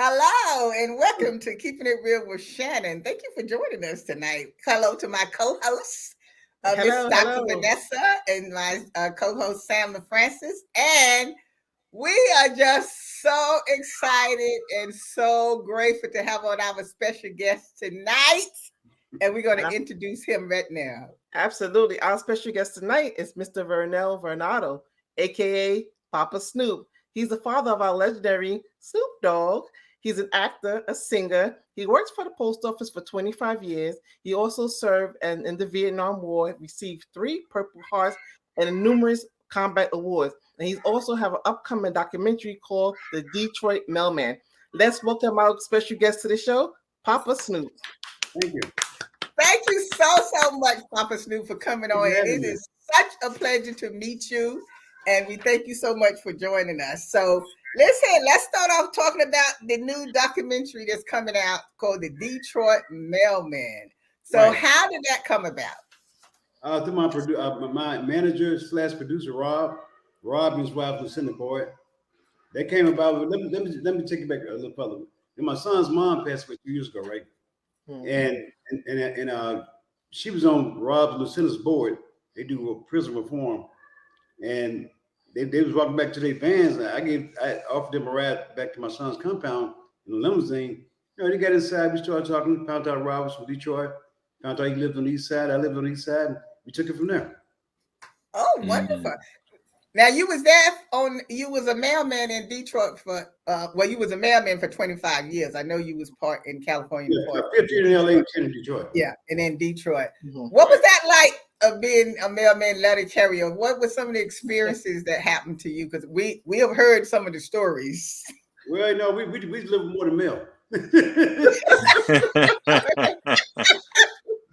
Hello and welcome to Keeping It Real with Shannon. Thank you for joining us tonight. Hello to my co-host, Miss Hello, Dr. hello. Vanessa, and my co-host, Sam LaFrancis. And we are just so excited and so grateful to have on our special guest tonight. And we're going to introduce him right now. Absolutely. Our special guest tonight is Mr. Vernell Varnado, aka Papa Snoop. He's the father of our legendary Snoop Dogg. He's an actor, a singer. He works for the post office for 25 years. He also served in the Vietnam War, received 3 Purple Hearts and numerous combat awards. And he's also have an upcoming documentary called The Detroit Mailman. Let's welcome our special guest to the show, Papa Snoop. Thank you. Thank you so much, Papa Snoop, for coming on. And it is such a pleasure to meet you. And we thank you so much for joining us. So let's start off talking about the new documentary that's coming out called The Detroit Mailman. So How did that come about? Through my manager / producer, Rob and his wife, Lucinda Boyd. They came about. Let me take it back a little further. And my son's mom passed away 2 years ago, right? Mm-hmm. And she was on Rob and Lucinda's board. They do prison reform, and they was walking back to their vans. I offered them a ride back to my son's compound in a limousine. You know, they got inside. We started talking. Found out Rob was from Detroit. Found out he lived on the east side. I lived on the east side. And we took it from there. Oh, wonderful! Now you was a mailman in Detroit for you was a mailman for 25 years. I know you was part in California. Yeah, 15 in LA, 10 in Detroit. Yeah, and in Detroit. Mm-hmm. What was that like? Of being a mailman letter carrier, what were some of the experiences that happened to you? Because we have heard some of the stories. Well, no, we deliver more than mail.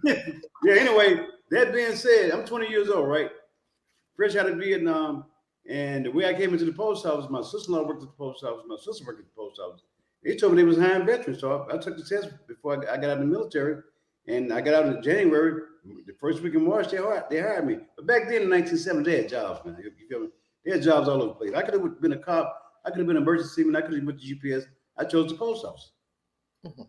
Yeah. Anyway, that being said, I'm 20 years old, right? Fresh out of Vietnam, and the way I came into the post office, my sister-in-law worked at the post office. My sister worked at the post office. They told me they was hiring veterans, so I took the test before I got out of the military. And I got out in January, the first week in March, they hired me. But back then in 1970, they had jobs, man. You feel me? They had jobs all over the place. I could have been a cop. I could have been an emergency man. I could have went to GPS. I chose the post office. Mm-hmm.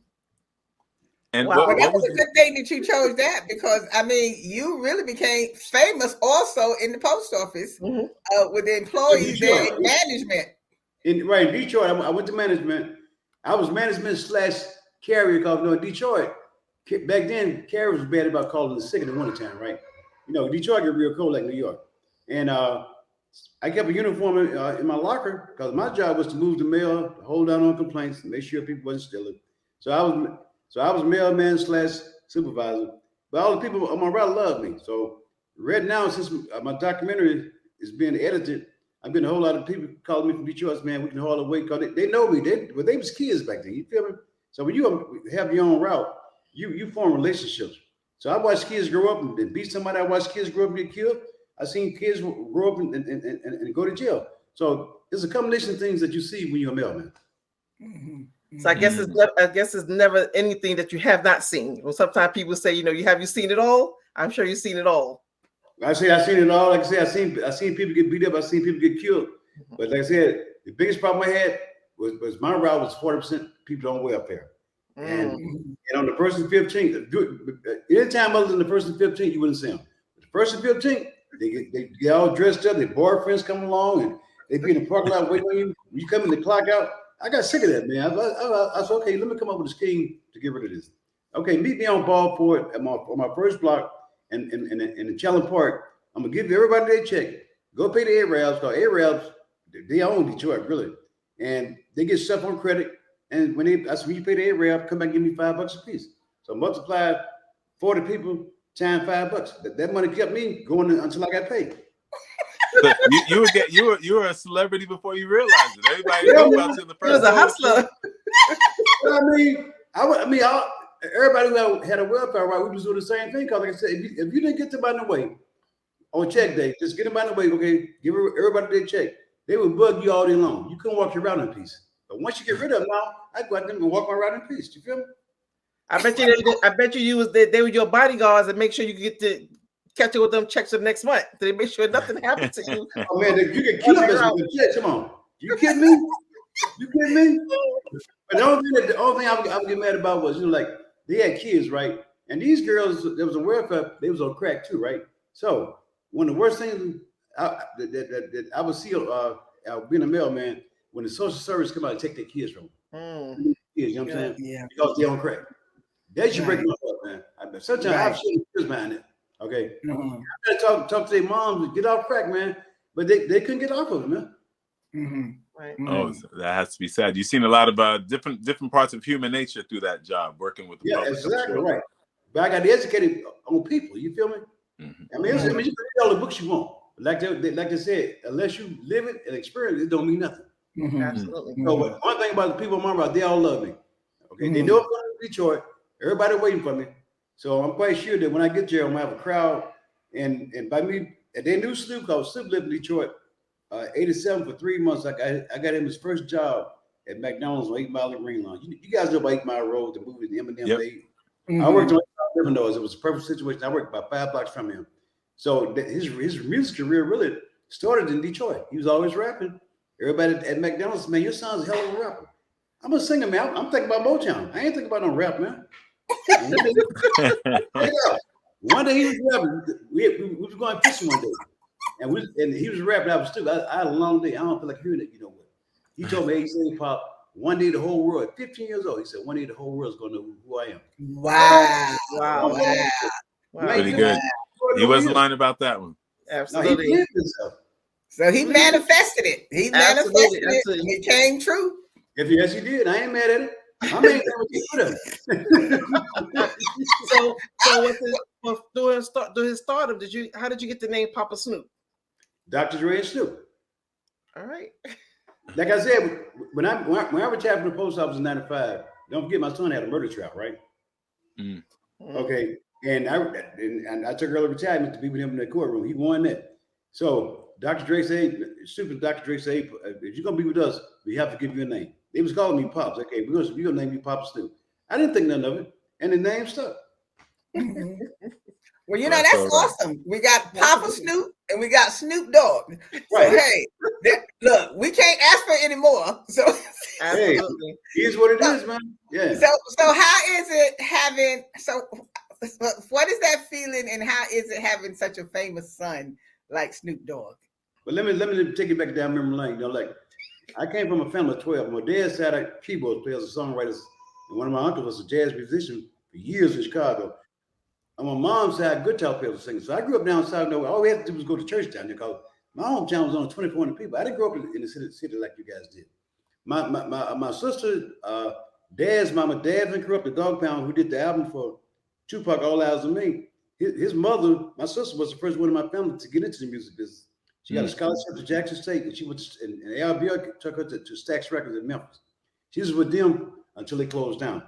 And that was a good thing that you chose that, because, I mean, you really became famous also in the post office with the employees there in management. In Detroit, I went to management. I was management / carrier because, in Detroit, back then, carriers was bad about calling in sick in the wintertime, right? Detroit get real cold like New York. And I kept a uniform in my locker because my job was to move the mail, hold down on complaints, make sure people wasn't stealing. So I was mailman / supervisor. But all the people on my route loved me. So right now, since my documentary is being edited, I'm getting a whole lot of people calling me from Detroit, man, we can haul away, because they know me. They was kids back then, you feel me? So when you have your own route, you form relationships. So I watched kids grow up and beat somebody. I watched kids grow up and get killed. I seen kids grow up and go to jail. So it's a combination of things that you see when you're a mailman. Mm-hmm. So I guess it's never anything that you have not seen. Well, sometimes people say, have you seen it all? I'm sure you've seen it all. I say I've seen it all. Like I said, I seen people get beat up. I seen people get killed. Mm-hmm. But like I said, the biggest problem I had was my route was 40% people on welfare. And on the 1st and 15th, anytime other than the 1st and 15th, you wouldn't see them. The 1st and 15th, they get all dressed up. Their boyfriends come along and they be in the parking lot waiting on you. When you come in the clock out, I got sick of that, man. I said, okay, let me come up with a scheme to get rid of this. Okay, meet me on Ballport on my first block in the Challen Park. I'm gonna give everybody their check. Go pay the Arabs, because Arabs, they own Detroit, really, and they get stuff on credit. And when you pay the Arab, come back and give me $5 a piece. So multiply 40 people times $5. That money kept me going until I got paid. So you were a celebrity before you realized it. Everybody knew about you in the first. He was a hustler. Everybody who had a welfare right, we was doing the same thing. Because like I said, if you didn't get them out of the way on check day, just get them out of the way. Okay, give everybody their check. They would bug you all day long. You couldn't walk your route in peace. But once you get rid of them now, I go out there and walk my route in peace. You feel me? I bet you they were your bodyguards and make sure you get to catch up with them checks the next month. So they make sure nothing happens to you. Oh man, you get killed with checks. Come on. You kidding me? You kidding me? But the only thing I would get mad about was, like, they had kids, right? And these girls, there was a welfare, they was on crack too, right? So one of the worst things that I would see being a mailman, when the social service come out and take their kids from them. You know what I'm saying? Yeah. Because they on crack. That should break my heart, man. Sometimes I've seen kids behind it. Okay. I gotta talk to their moms, get off crack, man. But they couldn't get off of it, man. Right. Oh, so that has to be said. You've seen a lot of different parts of human nature through that job, working with the public. Exactly right. But I got to educate on people. You feel me? I mean, you can read all the books you want. Like they said, unless you live it and experience it, it don't mean nothing. Absolutely. So one thing about the people in Monroe, they all love me. Okay, they know I'm going to Detroit. Everybody waiting for me. So I'm quite sure that when I get there, I'm gonna have a crowd. And by me, and they knew Snoop, because Snoop lived in Detroit, 87 for 3 months. I got him his first job at McDonald's on 8 Mile and Green Line. You guys know about 8 Mile Road, the movie, the Eminem days. I worked on different doors. It was a perfect situation. I worked about 5 blocks from him. So his music career really started in Detroit. He was always rapping. Everybody at McDonald's, man, your son's a hell of a rapper. I'm a singer, man. I'm thinking about Motown. I ain't thinking about no rap, man. One day he was rapping. We was going fishing one day, and he was rapping. I was stupid. I had a long day. I don't feel like hearing it. You know what? He told me, "Hey, say, Pop, one day the whole world." 15 years old, he said, "One day the whole world's gonna know who I am." Wow. Pretty good. He wasn't lying about that one. Absolutely. No, he himself. So he manifested it. He manifested it. And it came true. Yes, he did. I ain't mad at it. I mean, so during his stardom, how did you get the name Papa Snoop? Dr. Dre and Snoop. All right. Like I said, when I retired from the post office in '95, don't forget my son had a murder trial, right? Okay, and I took early retirement to be with him in the courtroom. He won that. So Dr. Dre said, stupid Dr. Dre said, if you're gonna be with us, we have to give you a name. They was calling me Pops. Okay, we're gonna name you Papa Snoop. I didn't think none of it, and the name stuck. Well, that's awesome. We got Papa Snoop and we got Snoop Dogg. So hey, look, we can't ask for any more. So absolutely, here's what it is, man. Yeah. So how is it having? So what is that feeling, and how is it having such a famous son like Snoop Dogg? But let me take it back down memory lane. Like, I came from a family of 12. My dad sat at keyboard players and songwriters, and one of my uncles was a jazz musician for years in Chicago. On my mom's side, guitar players singing. So I grew up down south nowhere. All we had to do was go to church down there, because my hometown was only 2,400 people. I didn't grow up in the city like you guys did. My sister, Dad's mama, Davin grew up the Dog Pound, who did the album for Tupac, All Eyes on Me. His mother, my sister, was the first one in my family to get into the music business. She got a scholarship to Jackson State, and she went and ARBR took her to Stax Records in Memphis. She was with them until they closed down.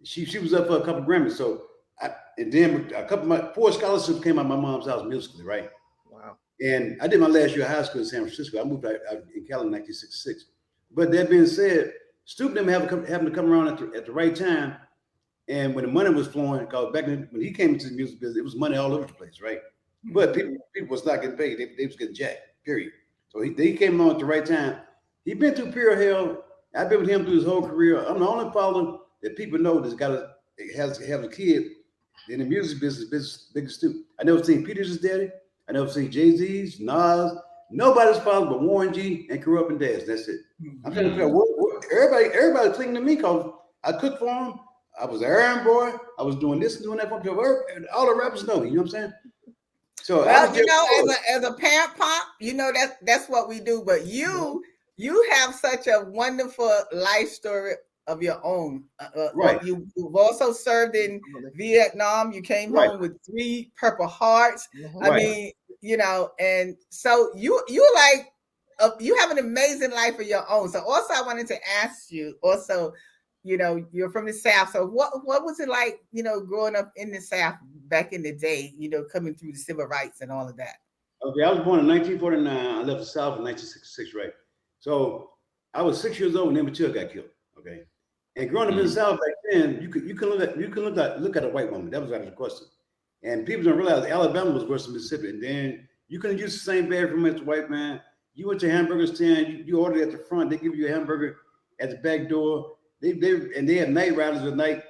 She was up for a couple Grammys. So, and then my 4 scholarships came out of my mom's house musically, right? Wow. And I did my last year of high school in San Francisco. I moved out in Cali in 1966. But that being said, Snoop them having to come around at the right time. And when the money was flowing, because back when he came into the music business, it was money all over the place, right? But people was not getting paid. They was getting jacked, period. So he came along at the right time. He been through pure hell. I've been with him through his whole career. I'm the only father that people know that's has a kid in the music business, biggest Snoop. I never seen Peter's daddy. I never seen Jay-Z's, Nas. Nobody's father but Warren G and Grew Up and Daz. That's it. I'm trying to figure out everybody clinging to me because I cooked for him. I was an errand boy. I was doing this and doing that for him. All the rappers know me. You know what I'm saying? So as a parent, Pop, that's what we do. But you have such a wonderful life story of your own. Right. You've also served in Vietnam. You came home with 3 Purple Hearts. I mean, and so you have an amazing life of your own. So also I wanted to ask you also, you're from the South. So what was it like, growing up in the South back in the day, coming through the civil rights and all of that? Okay, I was born in 1949. I left the South in 1966, right? So I was 6 years old when Emmett Till got killed. Okay. And growing up in the South back then, you can look at a white woman. That was out of the question. And people don't realize Alabama was worse than Mississippi. And then you couldn't use the same bathroom as the white man. You went to hamburger stand, you ordered at the front, they give you a hamburger at the back door. they had night riders at night.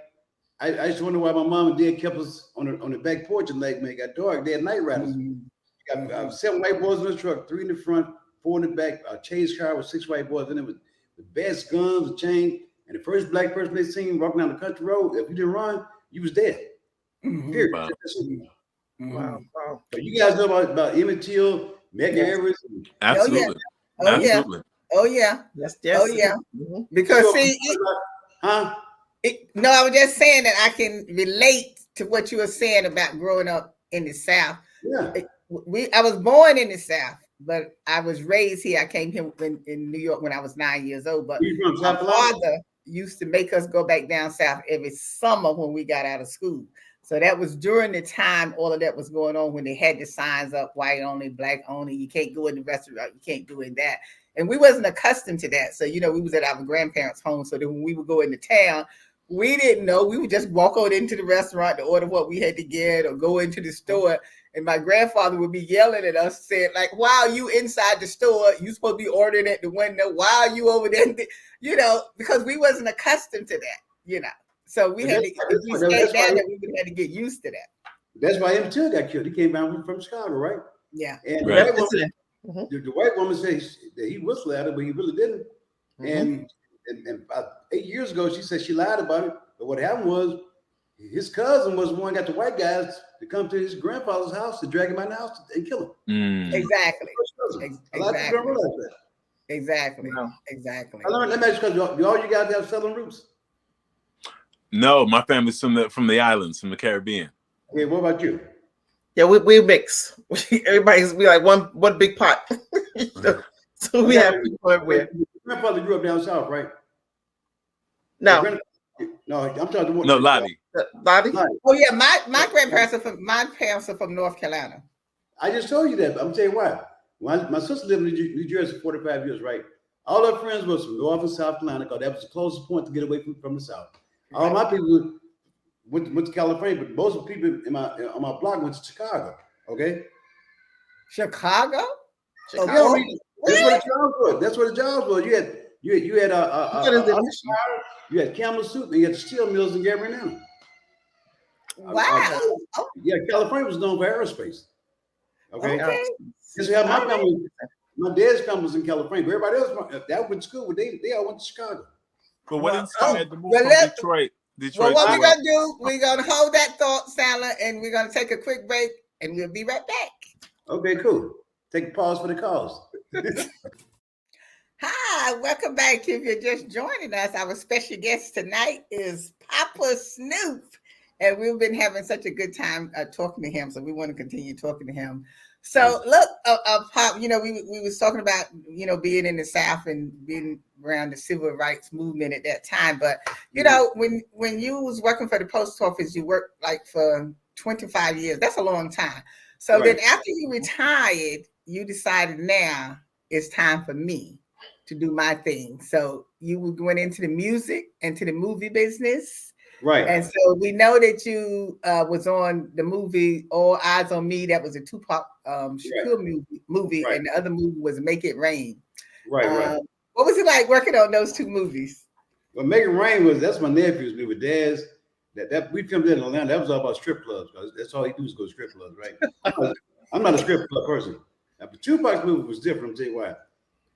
I used to wonder why my mom and dad kept us on the back porch at night when it got dark. They had night riders. Got 7 white boys in the truck, 3 in the front, 4 in the back, a chase car with 6 white boys in it with best guns, a chain. And the first black person they seen walking down the country road, if you didn't run, you was dead. Period. Wow. So you guys know about Emmett Till, Medgar Evers? Absolutely. Absolutely. Oh yeah. Yes. Oh yeah. Because see, huh? No, I was just saying that I can relate to what you were saying about growing up in the South. Yeah. I was born in the South, but I was raised here. I came here in New York when I was 9 years old. But my father used to make us go back down south every summer when we got out of school. So that was during the time all of that was going on, when they had the signs up, white only, black only. You can't go in the restaurant. You can't do it that. And we wasn't accustomed to that. So, we was at our grandparents' home. So that when we would go into town, we didn't know. We would just walk out into the restaurant to order what we had to get or go into the store. And my grandfather would be yelling at us, saying, like, why are you inside the store? You supposed to be ordering at the window. Why are you over there? Because we wasn't accustomed to that, So we had to, if we stayed down there, we would have to get used to that. That's why Emmett Till got killed. He came down from Chicago, right? Yeah. And right. the white woman said that he whistled at her, but he really didn't. And about 8 years ago, she said she lied about it. But what happened was his cousin was the one got the white guys to come to his grandfather's house to drag him out of the house and kill him. Exactly. A lot of people don't realize that. Exactly. Exactly. Let me ask you, because all you guys have Southern roots. No, my family's from the islands, from the Caribbean. Okay, what about you? Yeah, we mix. Everybody's like one big pot. So we have people everywhere. Your grandfather grew up down south, right? No, I'm talking to Lottie. Oh yeah, my grandparents are from North Carolina. I just told you that. But I'm telling you why. My sister lived in New Jersey for 45 years, right? All her friends was from North and South Carolina because that was the closest point to get away from the South. All my people went to California, but most of the people on my block went to Chicago. Okay, Chicago. Yeah, that's where the jobs were. That's where the jobs were. You had Kalamazoo, and you had the steel mills in Gabriel. Wow. Yeah, California was known for aerospace. Okay. This is how my family. My dad's family was in California. But everybody else that went to school, they all went to Chicago. But what inspired the move from Detroit? Well, what we're gonna do? We're gonna hold that thought, Sala, and we're gonna take a quick break, and we'll be right back. Okay, cool. Take a pause for the calls. Hi, welcome back. If you're just joining us, our special guest tonight is Poppa Snoop, and we've been having such a good time talking to him. So we want to continue talking to him. So look, Pop, we was talking about being in the South and being around the civil rights movement at that time. But when you was working for the post office, you worked like for 25 years. That's a long time. So then after you retired, you decided now it's time for me to do my thing. So you went into the music and to the movie business. Right. And so we know that you was on the movie All Eyes on Me. That was a Tupac Shakur movie. And the other movie was Make It Rain. Right. What was it like working on those two movies? Well, Make It Rain that's my nephew's movie. Dad's that we filmed in Atlanta. That was all about strip clubs. That's all he do is go to strip clubs, right? I'm not a strip club person. Now, but Tupac's movie was different. I'll tell you why.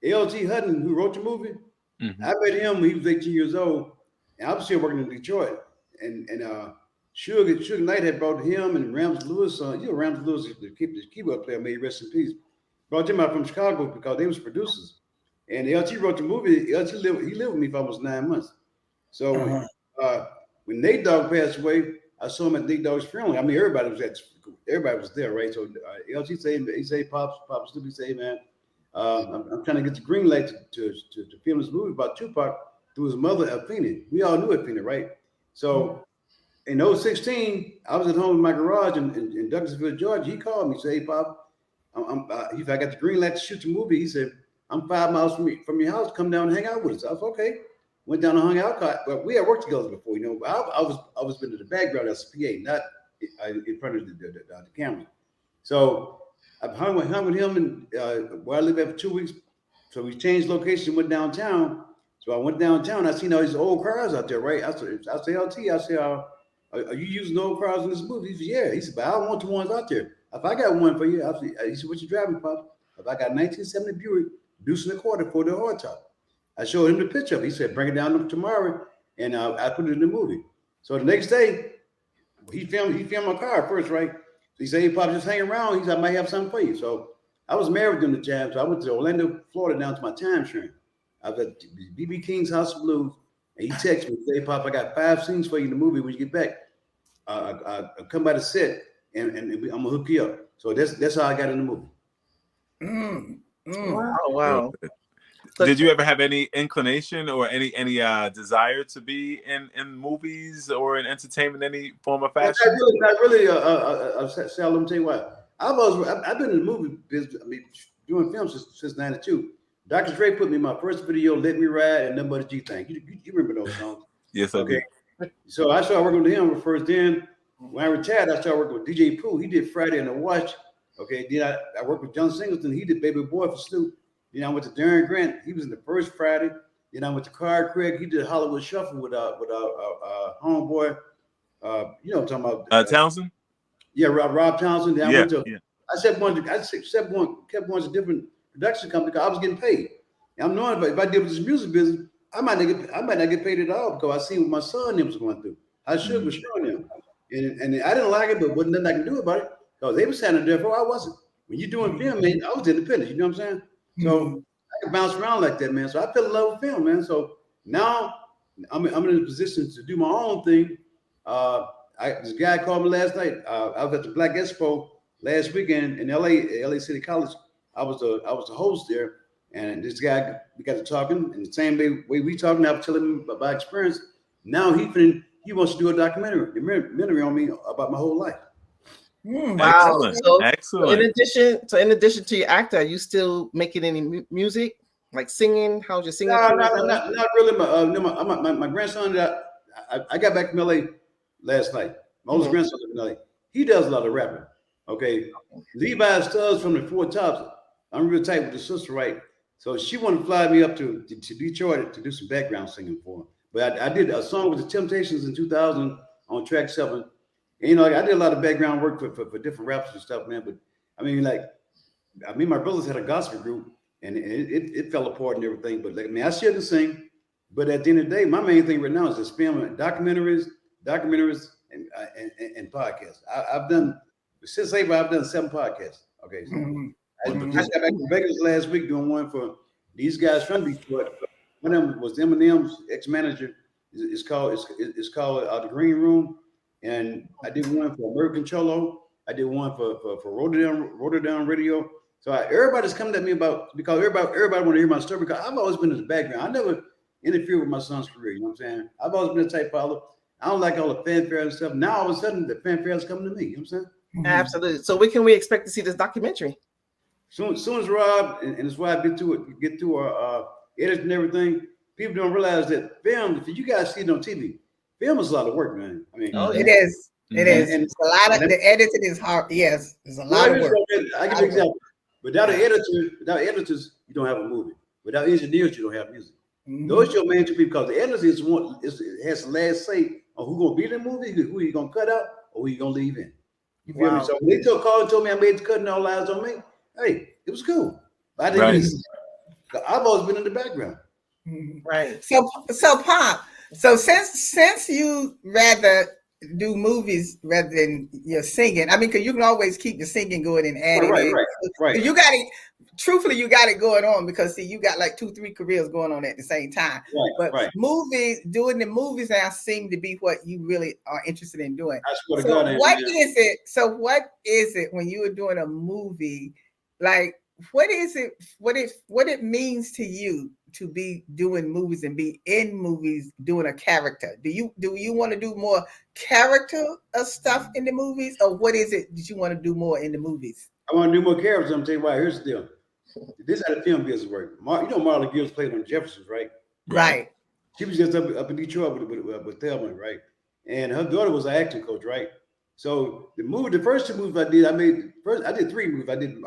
L.T. Hutton, who wrote the movie, I met him when he was 18 years old, and I was still working in Detroit. And Suge Knight had brought him and Ramsey Lewis. Ramsey Lewis, the keyboard player, may he rest in peace. Brought him out from Chicago because they was producers. And L.T. wrote the movie. L.T. lived with me for almost 9 months. So when Nate Dogg passed away, I saw him at Nate Dogg's funeral. I mean, everybody was there, right? So L.T. said, Poppa Snoop, he said, man, I'm trying to get the green light to film this movie about Tupac through his mother, Athena. We all knew Athena, right? So in 2016, I was at home in my garage in Douglasville, Georgia. He called me, said, hey, Pop, if I got the green light to shoot the movie, he said, I'm 5 miles from your house. Come down and hang out with us. I was okay. Went down and hung out. But we had worked together before, I was been in the background as a PA, not in front of the camera. So I hung with him and where I lived at for 2 weeks. So we changed location, went downtown. So I went downtown. I seen all these old cars out there, right? I said, LT, I said, are you using old cars in this movie? He said, yeah. He said, but I don't want the ones out there. If I got one for you, he said, what you driving, Pop? If I got a 1970 Buick, deuce and a quarter for the hardtop. I showed him the picture of it. He said, bring it down tomorrow, and I put it in the movie. So the next day, he filmed my car first, right? So he said, hey, Pop, just hang around. He said, I might have something for you. So I was married during the jam, so I went to Orlando, Florida, down to my time sharing. I was at BB King's House of Blues, and he texted me, say, hey, Pop, I got 5 scenes for you in the movie when you get back. I come by the set, and I'm going to hook you up. So that's how I got in the movie. Wow. Did you ever have any inclination or any desire to be in movies or in entertainment, any form of fashion? Not really. Sal, let me tell you what. I've been in the movie business. I mean, doing films since '92. Dr. Dre put me in my first video, "Let Me Ride," and "Nothing But a G Thing." You remember those songs? Yes, I do. So I started working with him first. Then when I retired, I started working with DJ Pooh. He did Friday in the Watch. Okay. Then I worked with John Singleton. He did Baby Boy for Snoop. Then I went to Darren Grant. He was in the first Friday. Then I went to Card Craig. He did Hollywood Shuffle with our homeboy. You know what I'm talking about? Townsend. Yeah, Rob Townsend. Then I went to. Yeah. I kept going to different production companies because I was getting paid. And I'm knowing if I did with this music business, I might not get paid at all because I seen what my son was going through. I should was showing them, and I didn't like it, but wasn't nothing I can do about it because they were standing there for I wasn't. When you're doing film, man, I was independent. You know what I'm saying? So I could bounce around like that, man. So I fell in love with film, man. So now I'm in a position to do my own thing. This guy called me last night. I was at the Black Expo last weekend in LA City College. I was the host there, and this guy, we got to talking, and the same way we talking, I was telling him about my experience. Now he wants to do a documentary on me about my whole life. Wow! Excellent. In addition to your actor, are you still making any music, like singing? How's your singing? No, not really. My grandson. I got back from LA last night. My oldest grandson in LA. He does a lot of rapping. Okay, Levi Stubbs from the Four Tops. I'm real tight with the sister, right? So she wanted to fly me up to Detroit to do some background singing for her. But I did a song with the Temptations in 2000 on track 7. And, you know, I did a lot of background work for different rappers and stuff, man. But I mean, my brothers had a gospel group, and it fell apart and everything. But I still can sing. But at the end of the day, my main thing right now is just filming documentaries, and podcasts. I've done since April. I've done 7 podcasts. Okay, so I just got back from Vegas last week doing one for these guys from Detroit. One of them was Eminem's ex-manager. It's called The Green Room. And I did one for American Cholo. I did one for Rotterdam Radio. So everybody's coming at me because everybody want to hear my story because I've always been in the background. I never interfered with my son's career. You know what I'm saying? I've always been a type father. I don't like all the fanfare and stuff. Now all of a sudden the fanfare is coming to me. You know what I'm saying? Absolutely. So when can we expect to see this documentary? Soon as Rob and his wife get to our edit and everything, people don't realize that film. If you guys see it on TV. Film is a lot of work, man. I mean, it is. It is. And it's a lot of the editing is hard. Yes, there's a lot of work. I give you an example. Without editors, you don't have a movie. Without engineers, you don't have music. Those are your main 2 people because the editor has the last say on who's gonna be in the movie, who you gonna cut out, or who you gonna leave in. You feel me? So when they told me I made the cut and all eyes on me, hey, it was cool. But I didn't. I've always been in the background. Right. So Pop. So since you rather do movies rather than your singing, I mean, because you can always keep the singing going and add it in. Right. You got it. Truthfully, you got it going on because see, you got like 2-3 careers going on at the same time. Movies, doing the movies now seem to be what you really are interested in doing. What is it when you are doing a movie? Like, what is it? What it means to you to be doing movies and be in movies doing a character? Do you want to do more character stuff in the movies, or what is it that you want to do more in the movies? I want to do more characters. I'm telling you why. Here's the deal. This is how the film business works. Marla Gibbs played on Jefferson's, right? Right. She was just up in Detroit with Thelma, right? And her daughter was an acting coach, right? So the first 2 movies I did 3 movies. I did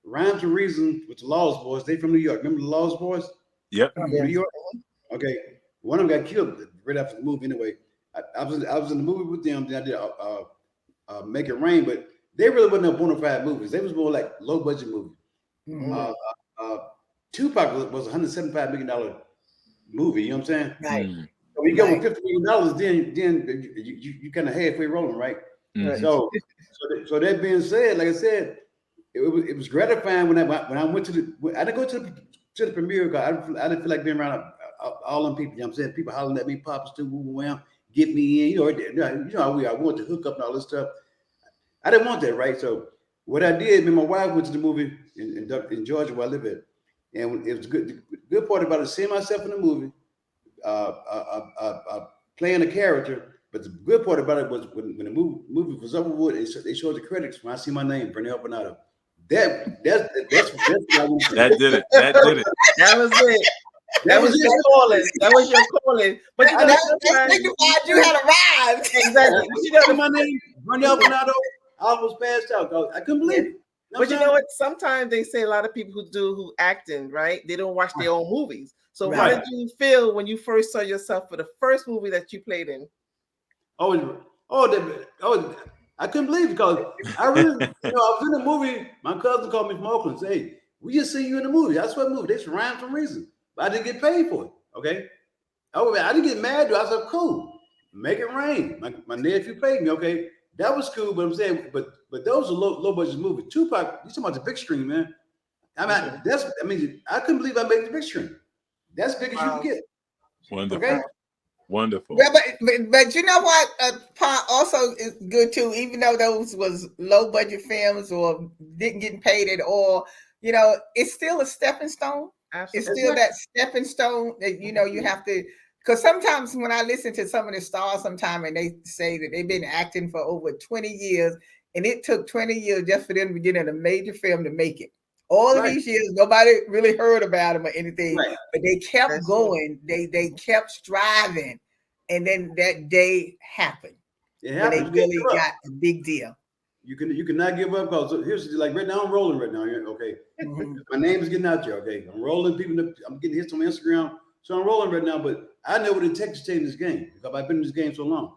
Rhymes and Reason with the Lost Boys. They from New York. Remember the Lost Boys? Yep. New York. Okay, one of them got killed right after the movie. Anyway, I was in the movie with them. Then I did Make It Rain, but they really wasn't no bona fide movies. They was more like low budget movies. Tupac was $175 million movie. You know what I'm saying? Right. So when you go with $50 million, then you kind of halfway rolling, right? So that being said, like I said, it was gratifying when I went to I didn't go to the premiere because I didn't feel like being around all them people. You know what I'm saying? People hollering at me, Poppa, Snoop, get me in. You know how I want to hook up and all this stuff. I didn't want that, right? So what I did, me and my wife went to the movie in Georgia where I live at, and it was good. The good part about it, seeing myself in the movie, playing a character. But the good part about it was when the movie was over with, they showed the credits. When I see my name, Vernell Varnado, that's what I want to say. That did it. That did it. That was it. That was your calling. That was your calling. But you know, that signified you had arrived. Exactly. But you know, my name, Vernell Varnado, I almost passed out. I couldn't believe it. But you know what? Sometimes they say a lot of people who acting, right? They don't watch their own movies. So how did you feel when you first saw yourself for the first movie that you played in? I couldn't believe it because I really, I was in the movie. My cousin called me from Oakland and said, "Hey, we just see you in the movie." That's what movie. They should rhyme for a reason. But I didn't get paid for it. Okay. I didn't get mad though. I said, "Cool, make it rain." My nephew paid me. Okay, that was cool. But I'm saying, but those are low budget movies. Tupac, you talking about the big screen, man? I mean, I couldn't believe I made the big screen. That's big as you can get. Wonderful. Okay? Wonderful. Yeah, but you know what? Also is good too. Even though those was low budget films or didn't get paid at all, it's still a stepping stone. Absolutely. It's still that stepping stone that you have to. Because sometimes when I listen to some of the stars, and they say that they've been acting for over 20 years, and it took 20 years just for them to get in a major film to make it. All of these years, nobody really heard about them or anything, but they kept going. They kept striving, and then that day happened. It happened. They really got a big deal. You cannot give up because here's like right now I'm rolling right now. Okay, my name is getting out there. Okay, I'm rolling. I'm getting hits on Instagram, so I'm rolling right now. But I know what it takes to stay in this game because I've been in this game so long.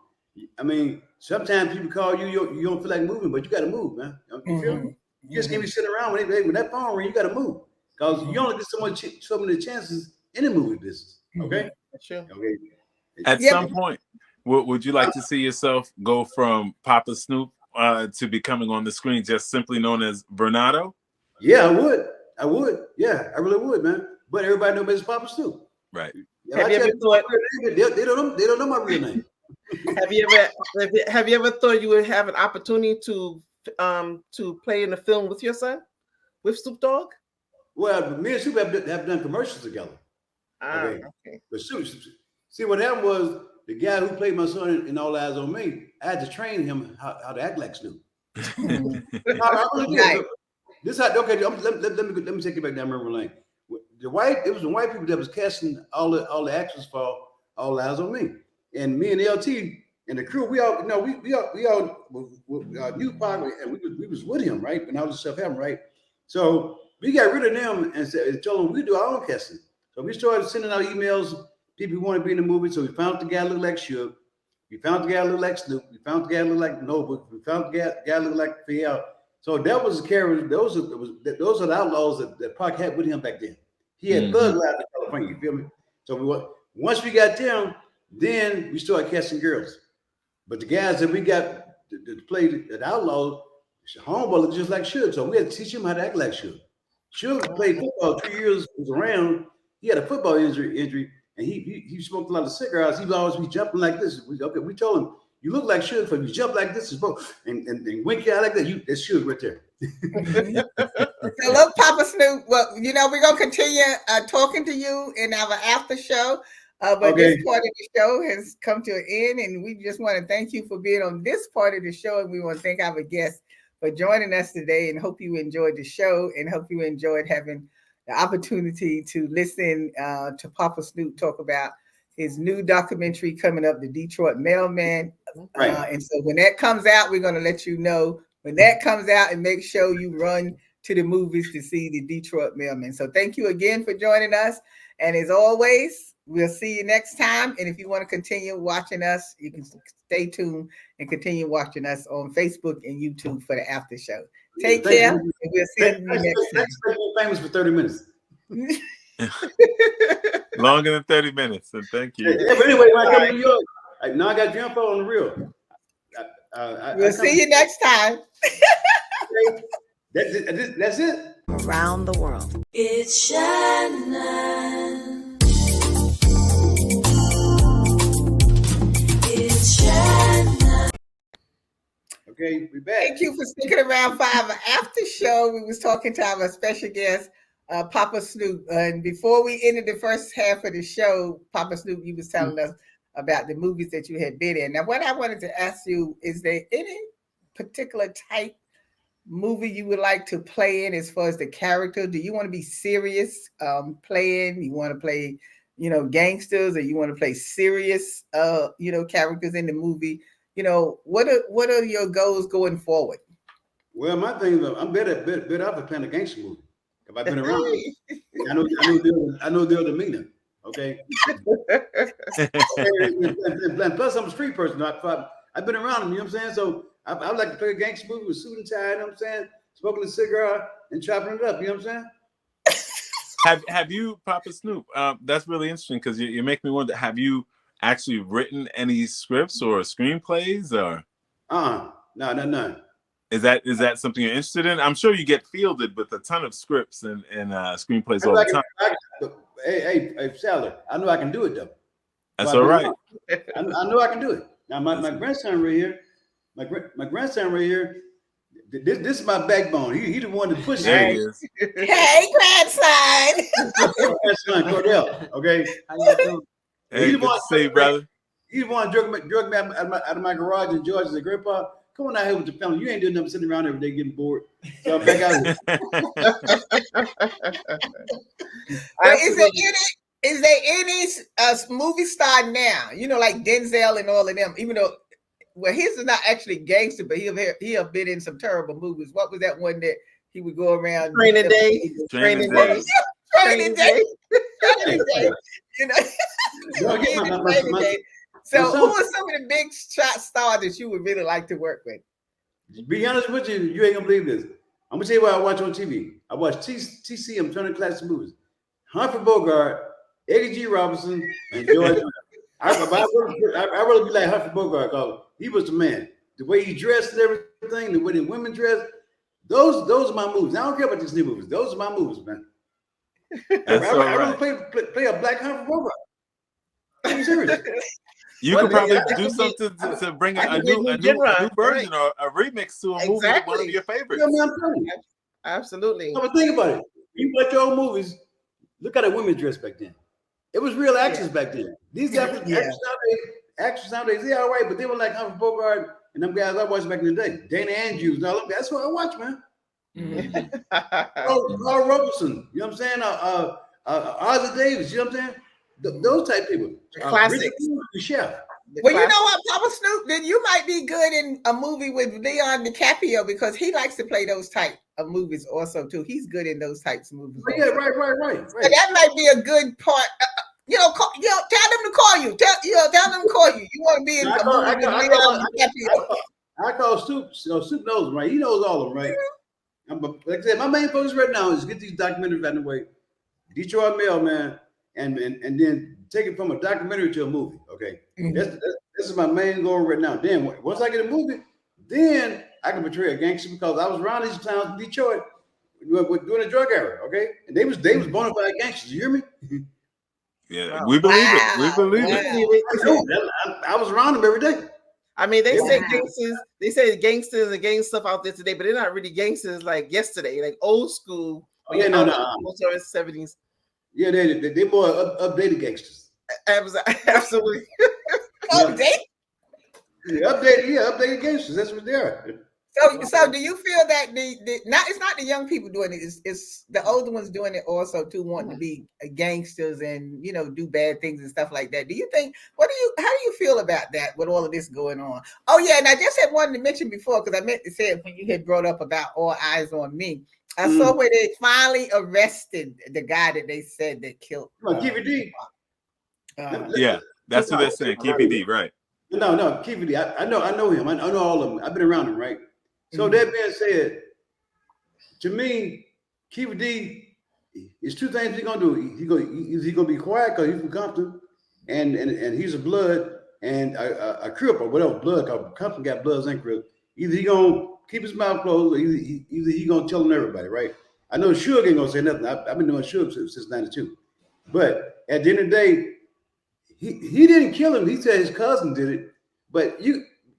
I mean, sometimes people call you, you don't feel like moving, but you got to move, man. You feel me? You just can't be sitting around when that phone ring. You got to move because you only get so many chances in the movie business. Okay, sure. Okay. At some point, would you like to see yourself go from Poppa Snoop to becoming on the screen just simply known as Varnado? Yeah, I would. Yeah, I really would, man. But everybody knows me as Poppa Snoop. Right. Have you ever thought they don't know my real name? Have you ever thought you would have an opportunity to play in a film with your son, with Snoop Dogg? Well, me and Snoop have done commercials together. Okay. But see what happened was the guy who played my son in All Eyes on Me, I had to train him how to act like Snoop. I really did. This let me take you back down memory lane. It was the white people that was casting all the actors for All Eyes on Me, and me and LT and the crew, we all knew Pac, and we was with him, right? And all this stuff happened, right? So we got rid of them and told them we do our own casting. So we started sending out emails. People who want to be in the movie. So we found the guy look like Suge. We found the guy look like Snoop. We found the guy look like Noble. We found the guy look like Fidel. So that was the character. Those are the outlaws that Pac had with him back then. He had Thug Life in California. You feel me? So once we got them, then we started casting girls. But the guys that we got to play the outlaws, homeboy looked just like Suge. So we had to teach him how to act like Suge. Suge played football 3 years, was around. He had a football injury, and he smoked a lot of cigarettes. He would always be jumping like this. We told him, you look like Suge, if you jump like this and wink out like that, that's Suge right there. So look, Poppa Snoop, well, we're going to continue talking to you in our after show. But this part of the show has come to an end, and we just want to thank you for being on this part of the show, and we want to thank our guests for joining us today, and hope you enjoyed the show, and hope you enjoyed having the opportunity to listen to Poppa Snoop talk about his new documentary coming up, The Detroit Mailman. Right. And so when that comes out, we're going to let you know when that comes out, and make sure you run to the movies to see The Detroit Mailman. So thank you again for joining us. And as always, we'll see you next time. And if you want to continue watching us, you can stay tuned and continue watching us on Facebook and YouTube for the after show. Take care. And we'll see you next time. Famous for 30 minutes. Longer than 30 minutes. And thank you. Yeah, but anyway, when I come to New York, now I got your info on the real. We'll see you next time. That's it. Around the world. It's Shannon. It's Shannon. Okay, we back. Thank you for sticking around for our after show. We was talking to our special guest, Poppa Snoop. And before we ended the first half of the show, Poppa Snoop, you was telling us about the movies that you had been in. Now, what I wanted to ask you, is there any particular type movie you would like to play in as far as the character? Do you want to be serious playing? You want to play, gangsters, or you want to play serious, characters in the movie? What are your goals going forward? Well, my thing is, I'm better off at playing a gangster movie. If I've been around, I know their demeanor. Okay. Plus, I'm a street person. I've been around them. You know what I'm saying? So I would like to play a gangster movie with suit and tie. You know what I'm saying? Smoking a cigar and chopping it up. You know what I'm saying? Have you, Poppa Snoop? That's really interesting because you make me wonder. Have you actually written any scripts or screenplays or? No. Is that something you're interested in? I'm sure you get fielded with a ton of scripts and screenplays all the time. Hey, Sally, I know I can do it though. That's all right. I know I can do it. Now my grandson right here, my grandson right here. This is my backbone. He the one that pushes. There he is. Hey, grandson. Grandson Cordell. Okay. Hey, good to see you, brother. He the one drug me out of my garage in Georgia. Said, Grandpa, come on out here with the family. You ain't doing nothing sitting around every day getting bored. So I'm back out here. Is there any movie star now? Like Denzel and all of them. Even though, his is not actually gangster, but he have been in some terrible movies. What was that one that he would go around? Training Day. Training Day. So, who are some of the big shot stars that you would really like to work with? Be honest with you, you ain't gonna believe this. I'm gonna tell you what I watch on TV. I watch TCM, Turner Classic Movies. Humphrey Bogart, Eddie G. Robinson, and George. I really be like Humphrey Bogart because he was the man. The way he dressed and everything, the way the women dressed, those are my movies. I don't care about these new movies. Those are my movies, man. I really play a black Humphrey Bogart. I'm serious. You could probably do something to bring a new version or a remix to a movie with one of your favorites. Absolutely. But think about it. You watch your old movies. Look how the women dressed back then. It was real actors back then. These actors nowadays, they're all right, but they were like Humphrey Bogart and them guys I watched back in the day. Dana Andrews and all them. That's what I watch, man. Carl Robertson, you know what I'm saying? Ozzie Davis, you know what I'm saying? Those type people. Classics. The chef. Well, you know what, Poppa Snoop, then you might be good in a movie with Leon DiCaprio because he likes to play those type of movies also too. He's good in those types of movies. Yeah, right. So that might be a good part. Tell them to call you. Tell them to call you. You want to be in a movie with Leon DiCaprio. I call Snoop. Snoop knows them, right? He knows all of them, right? Like I said, my main focus right now is get these documentaries out of the way. Detroit Mail, man. And then take it from a documentary to a movie. Okay, this is my main goal right now. Then once I get a movie, then I can portray a gangster because I was around these towns in Detroit during the drug era. Okay, and they was bona fide gangsters. You hear me? Yeah, we believe it. We believe it. I was around them every day. I mean, they say gangsters. They say gangsters and gang stuff out there today, but they're not really gangsters like yesterday, like old school. No. 70s. Yeah, they more updated gangsters. Absolutely. Updated? Updated gangsters. That's what they are. So do you feel that it's not the young people doing it, it's the older ones doing it also too, wanting to be gangsters and do bad things and stuff like that? Do you think how do you feel about that with all of this going on? Oh yeah, and I just had wanted to mention before because I meant to say it when you had brought up about All Eyes on Me. I saw where they finally arrested the guy that they said that killed. KVD. Yeah, that's what they're saying. KVD, right? No, KVD. I know him. I know all of them. I've been around him, right? So that being said, to me, KVD is two things he's gonna do. He's gonna be quiet because he's from Compton, and he's a blood and a Crip or whatever blood. Cause Compton got Bloods and Crips. Either he gonna keep his mouth closed, or either he gonna tell everybody, right? I know Suge ain't gonna say nothing. I've been doing Suge since '92, but at the end of the day, he didn't kill him. He said his cousin did it. But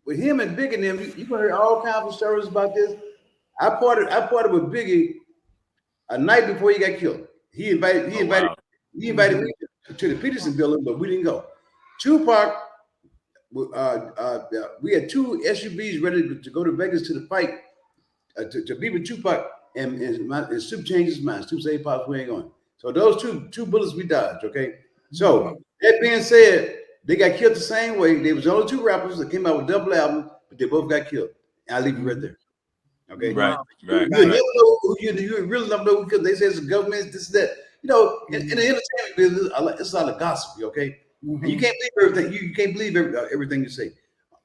with him and Biggie and them, you gonna hear all kinds of stories about this. I parted with Biggie a night before he got killed. He invited me to the Peterson building, but we didn't go. Tupac, we had two SUVs ready to go to Vegas to the fight to be with Tupac, and Snoop changed his mind. Snoop said, "Pops, we ain't going." So those two bullets we dodged. Okay, so that being said, they got killed the same way. There was only two rappers that came out with double albums, but they both got killed. And I'll leave you right there. Okay, right. You never know who you really don't know because they say it's the government, this, that. You know, in the entertainment business, it's a lot of gossip. Okay, and you can't believe everything. You can't believe everything you say.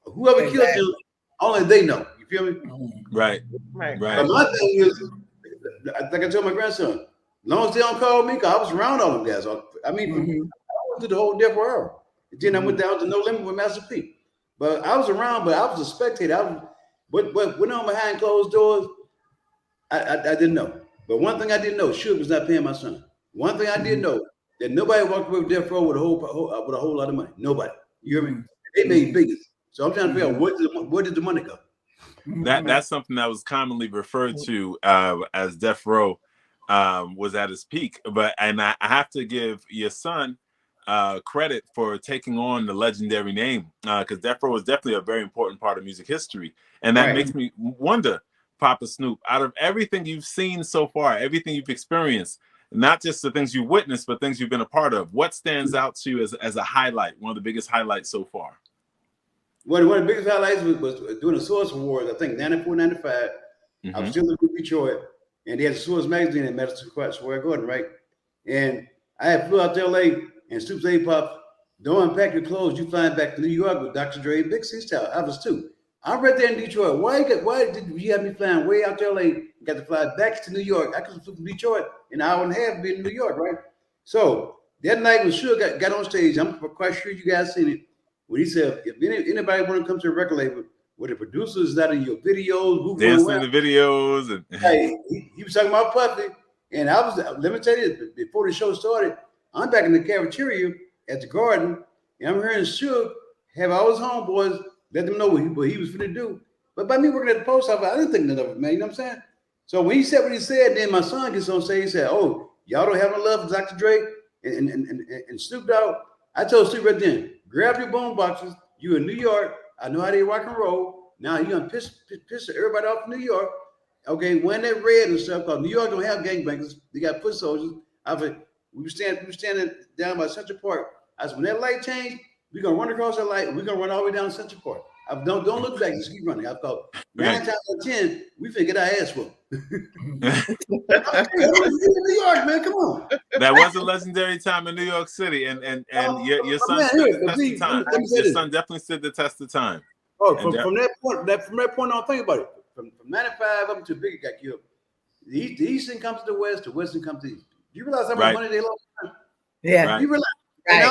Whoever killed you, only they know. You feel me? Right. But my thing is, like I told my grandson, as long as they don't call me, because I was around all them guys. I mean, I went to the whole Death Row era. Then I went down to No Limit with Master P. But I was around, but I was a spectator. But went on behind closed doors, I didn't know. But one thing I didn't know, Suge was not paying my son. One thing I did know, that nobody walked away with Death Row with a whole lot of money. Nobody. You hear me? They made biggest. So I'm trying to figure out where did the money go? That's something that was commonly referred to as Death Row was at its peak. And I have to give your son credit for taking on the legendary name because Death Row was definitely a very important part of music history. And that makes me wonder, Papa Snoop, out of everything you've seen so far, everything you've experienced, not just the things you've witnessed, but things you've been a part of, what stands out to you as a highlight, one of the biggest highlights so far? One of the biggest highlights was doing the Source Awards, I think 94, 95. I was still in Detroit, and they had the Source magazine in Madison Square Garden, right? And I had flew out to LA, and Snoop said, "Pop, don't unpack your clothes. You flying back to New York with Dr. Dre and Big C Style." I was too. I'm right there in Detroit. Why did you have me flying way out to LA? Got to fly back to New York. I could have flew from Detroit in an hour and a half being in New York, right? So that night when Suge got on stage, I'm quite sure you guys seen it. When he said, if anybody want to come to a record label where the producers that in your videos, dancing in the videos, and hey, he was talking about Puffy, and let me tell you, before the show started, I'm back in the cafeteria at the Garden, and I'm hearing Suge have all his homeboys let them know what he was going to do. But by me working at the post office, I didn't think nothing of it, man. You know what I'm saying? So when he said what he said, then my son gets on stage. He said, "Oh, y'all don't have no love for Dr. Dre and Snoop Dogg." I told Snoop right then, grab your bone boxes. You in New York. I know how they rock and roll. Now you gonna piss everybody off in New York. Okay, wearing that red and stuff. Cause New York don't have gangbangers. They got foot soldiers. I said, we were standing down by Central Park. I said, when that light changed, we're gonna run across that light. We're gonna run all the way down Central Park. Don't look back. Just keep running. I've called 9 times out of 10. We finna get our ass whooped. New York, man, come on. That was a legendary time in New York City, and your son stood the test of time. Your son definitely stood the test of time. Oh, from that point on, think about it. From 95 up to Biggie got killed. The Eastern comes to the Western comes to the East. You realize how much money they lost? Yeah, right. You realize, and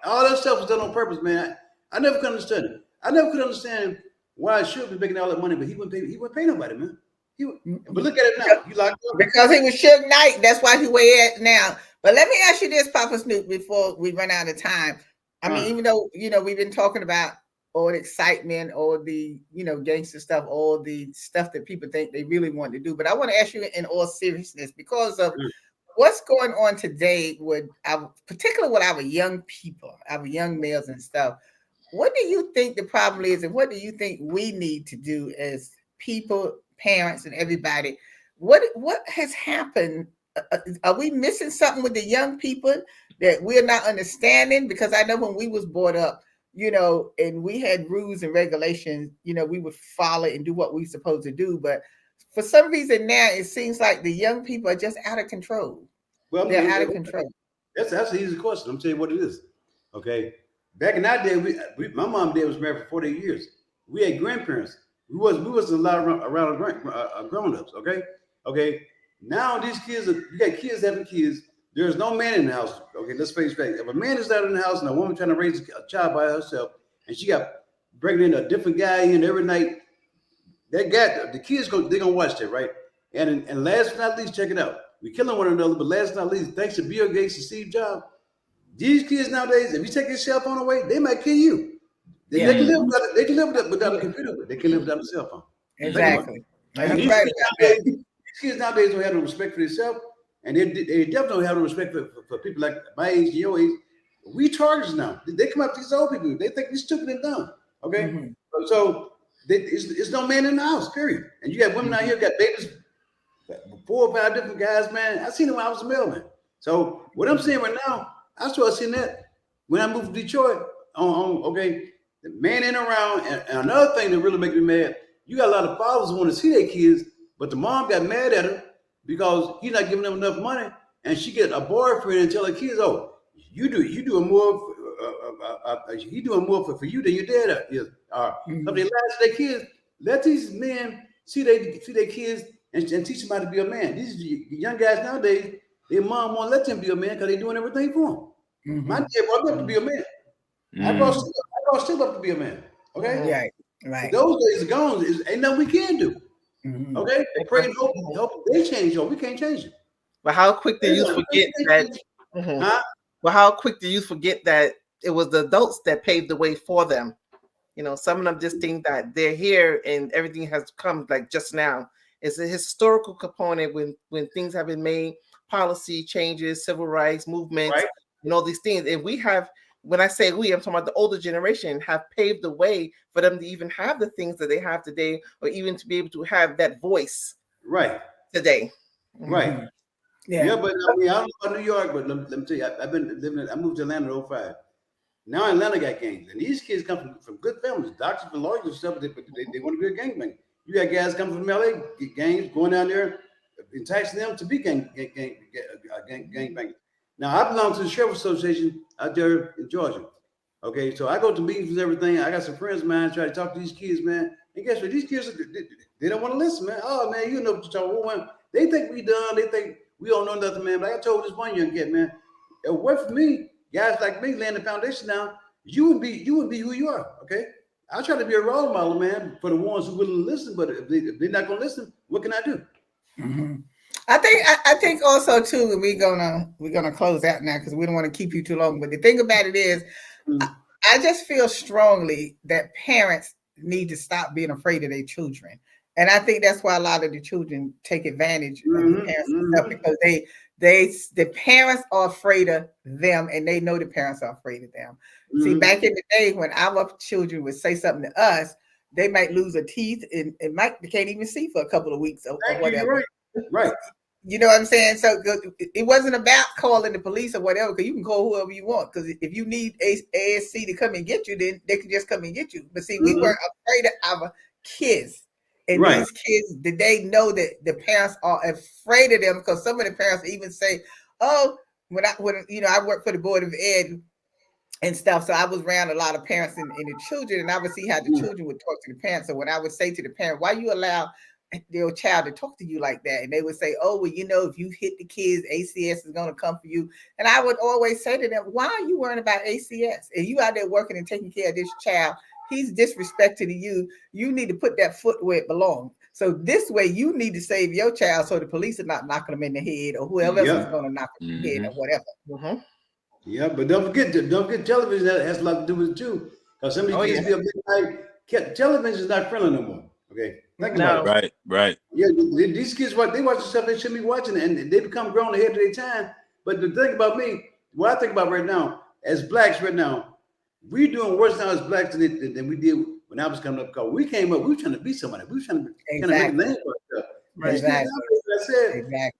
all that stuff was done on purpose, man. I never could understand it. I never could understand why Suge was making all that money, but he wouldn't pay nobody, man. But look at it now. He locked up because he was Suge Knight. That's why he where at now. But let me ask you this, Papa Snoop, before we run out of time. I mean, even though we've been talking about all the excitement, all the gangster stuff, all the stuff that people think they really want to do, but I want to ask you in all seriousness because of what's going on today with particularly with our young people, our young males and stuff. What do you think the problem is, and what do you think we need to do as people, parents, and everybody? What has happened? Are we missing something with the young people that we're not understanding? Because I know when we was brought up, and we had rules and regulations, we would follow and do what we were supposed to do. But for some reason now it seems like the young people are just out of control. Well, They're out of control. That's an easy question. I'm telling you what it is. Okay. Back in that day, my mom and dad was married for 48 years. We had grandparents. We wasn't allowed around grown-ups. Okay. Okay. Now these kids you got kids having kids. There's no man in the house. Okay, let's face it. If a man is out in the house and a woman trying to raise a child by herself, and she got bringing in a different guy in every night, that guy, the kids they're gonna watch that, right? And last but not least, check it out. We're killing one another, but last but not least, thanks to Bill Gates and Steve Jobs, these kids nowadays, if you take your cell phone away, they might kill you. They can live without a computer, but they can live without a cell phone. Exactly. These kids nowadays don't have no respect for themselves, and they definitely don't have no respect for people like my age, your age. We targets now. They come up to these old people. They think we're stupid and dumb. Okay, so it's no man in the house. Period. And you got women out here got babies, 4 or 5 different guys. Man, I seen them when I was a mailman. So what I'm saying right now, I started seeing that when I moved to Detroit. Okay, the man ain't around, and another thing that really makes me mad. You got a lot of fathers who want to see their kids, but the mom got mad at him because he's not giving them enough money, and she get a boyfriend and tell her kids, "Oh, you doing more for you than your dad is." So they lie to their kids. Let these men see their kids and teach them how to be a man. These young guys nowadays, their mom won't let them be a man because they're doing everything for them. My dad brought me up to be a man. I brought Steve up to be a man. Okay, right. Those days are gone. Ain't nothing we can do. Okay, and pray and hope they change. We can't change it. But how quick do you forget that? Well, how quick do you forget that it was the adults that paved the way for them? You know, some of them just think that they're here and everything has come like just now. It's a historical component when things have been made, policy changes, civil rights movements, and all these things. And we have, when I say we, I'm talking about the older generation, have paved the way for them to even have the things that they have today, or even to be able to have that voice today. Right. Yeah, but I mean, I don't know about New York, but let me tell you, I've been living. I moved to Atlanta in 2005. Now Atlanta got gangs, and these kids come from good families, doctors and lawyers and stuff, but they want to be a gangbanger. You got guys coming from LA, gangs going down there, enticing them to be gangbangers. Now I belong to the Sheriff Association out there in Georgia. Okay, so I go to meetings and everything. I got some friends of mine try to talk to these kids, man. And guess what? These kids, they don't want to listen, man. Oh man, you know what you're talking about. They think we done. They think we don't know nothing, man. But I told this one young kid, man, it worked for me. Guys like me laying the foundation down, you would be who you are. Okay, I try to be a role model, man, for the ones who willing to listen. But if they're not gonna listen, what can I do? I think also too, and we're gonna close out now because we don't want to keep you too long. But the thing about it is, I just feel strongly that parents need to stop being afraid of their children. And I think that's why a lot of the children take advantage of the parents and stuff, because the parents are afraid of them, and they know the parents are afraid of them. See, back in the day when our children would say something to us, they might lose a teeth and they can't even see for a couple of weeks or whatever. Right. You know what I'm saying? So it wasn't about calling the police or whatever, because you can call whoever you want. Because if you need ASC to come and get you, then they can just come and get you. But see, we weren't afraid of our kids. And these kids, did they know that the parents are afraid of them? Because some of the parents even say, "Oh, when I work for the Board of Ed and stuff, so I was around a lot of parents and the children, and I would see how the children would talk to the parents. So when I would say to the parent, why you allow their child to talk to you like that?" And they would say, "Oh, well, if you hit the kids, ACS is going to come for you." And I would always say to them, "Why are you worrying about ACS? And you out there working and taking care of this child, he's disrespecting you. You need to put that foot where it belongs. So this way, you need to save your child so the police are not knocking them in the head, or whoever else is going to knock them in the head or whatever." Yeah, but don't forget television has a lot to do with it too. Because some of these kids be a bit like, television is not friendly no more. Okay, think about it. Right. Yeah, these kids watch the stuff they shouldn't be watching, and they become grown ahead of their time. But the thing about me, what I think about right now, as blacks right now, we're doing worse now as blacks than we did when I was coming up. Because we came up, we were trying to be somebody. We were trying to make a name for ourselves. Exactly.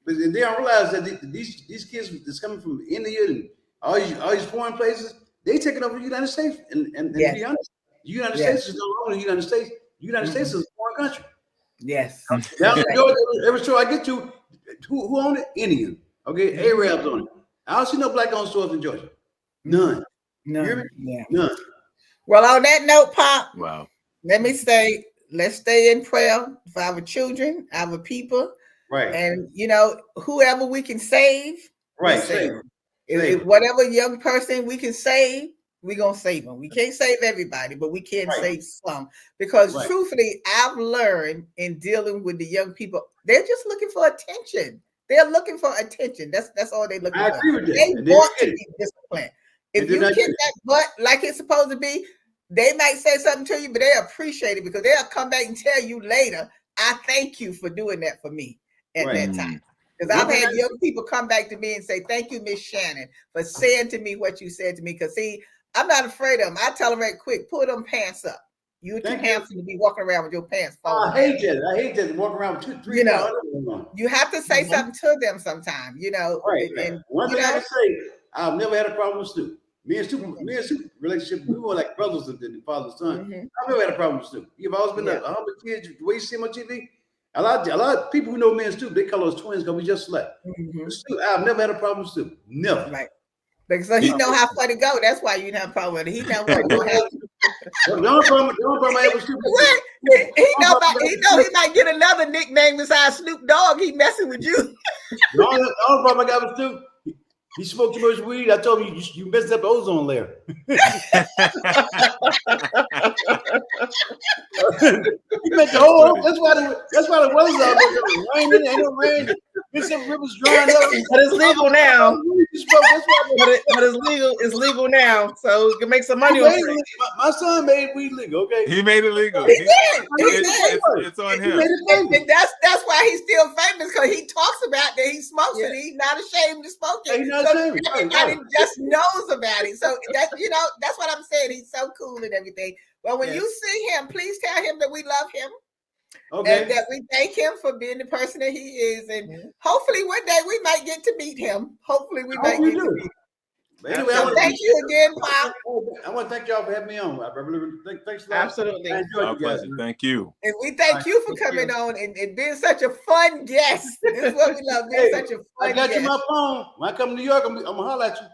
But they don't realize that these kids that's coming from India and all these foreign places, they taking over the United States. And to be honest, the United States is no longer the United States. The United States is a foreign country. Yes. Down in Georgia, every store I get to, who own it? Indian. Okay, Arabs on it. I don't see no black owned stores in Georgia. None. You hear me? Yeah. None. Well, on that note, Pop, Wow. let me say, let's stay in prayer for our children, our people, Right. and whoever we can save, Right. save. Same. If whatever young person we can save, we're gonna save them. We can't save everybody, but we can save some. Because truthfully, I've learned in dealing with the young people, they're just looking for attention. They're looking for attention. That's all they're looking I for. agree with that. They want to be disciplined. If you kick that butt like it's supposed to be, they might say something to you, but they appreciate it because they'll come back and tell you later, I thank you for doing that for me at that time. Because I've had young people come back to me and say, thank you, Miss Shannon, for saying to me what you said to me. Because see, I'm not afraid of them. I tell them right quick, pull them pants up. You're too handsome to be walking around with your pants falling. I hate that. I hate that. Walking around with 2, 3, you have to say something to them sometime, Right. And one thing I can say, I've never had a problem with Snoop. Me and Snoop relationship, we were like brothers and father and son. I've never had a problem with Snoop. You've always been a humble kid. The way you see him on TV, a lot of people who know me and Snoop, they call us twins because we just slept. Snoop, I've never had a problem with Snoop. Never. Right. Because he know how far to go. That's why you don't have a problem with it. He know what's going to happen. The only problem I have with Snoop he know he might get another nickname besides Snoop Dogg. He messing with you. The only problem I got with Snoop, he smoked too much weed. I told him you messed up the ozone layer. He meant the whole. That's why the weather's out there. It's raining, ain't no rain. Mississippi River's drying up. But it's legal now. But it's legal now, so you can make some money on it. My son made weed legal. Okay, he made it legal. He did. It's on him. And that's why he's still famous because he talks about that he smokes it. He's not ashamed to smoke it. He's not ashamed. Everybody just knows about it. So that's what I'm saying. He's so cool and everything. But when you see him, please tell him that we love him. Okay. And that we thank him for being the person that he is. And hopefully one day we might get to meet him. Hopefully we might get to meet him. Anyway, so thank you again, Pop. I want to thank y'all for having me on. I really thanks a lot. Absolutely. Our pleasure. Thank you. And we thank you for coming on and being such a fun guest. This is what we love, being such a fun guest. I got you my phone. When I come to New York, I'm going to holler at you.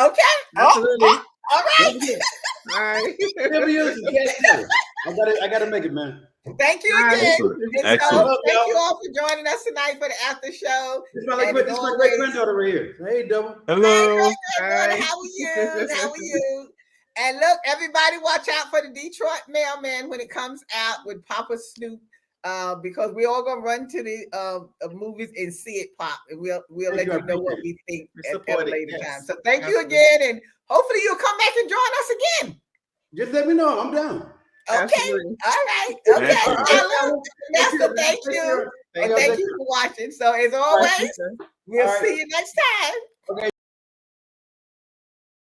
Okay. Absolutely. All right. All right. I got to make it, man. Thank you again. Excellent. So, thank you all for joining us tonight for the after show. This is my great granddaughter right here. Hey, Double. Hello. Hi. How are you? How are you? And look, everybody, watch out for the Detroit Mailman when it comes out with Poppa Snoop, because we're all gonna run to the movies and see it pop, and we'll let you know what we think at a later time. So thank you again, and hopefully you'll come back and join us again. Just let me know. I'm down. Okay. Absolutely. All right. Okay. Vanessa, thank you. And thank you for watching. So as always, we'll see you next time.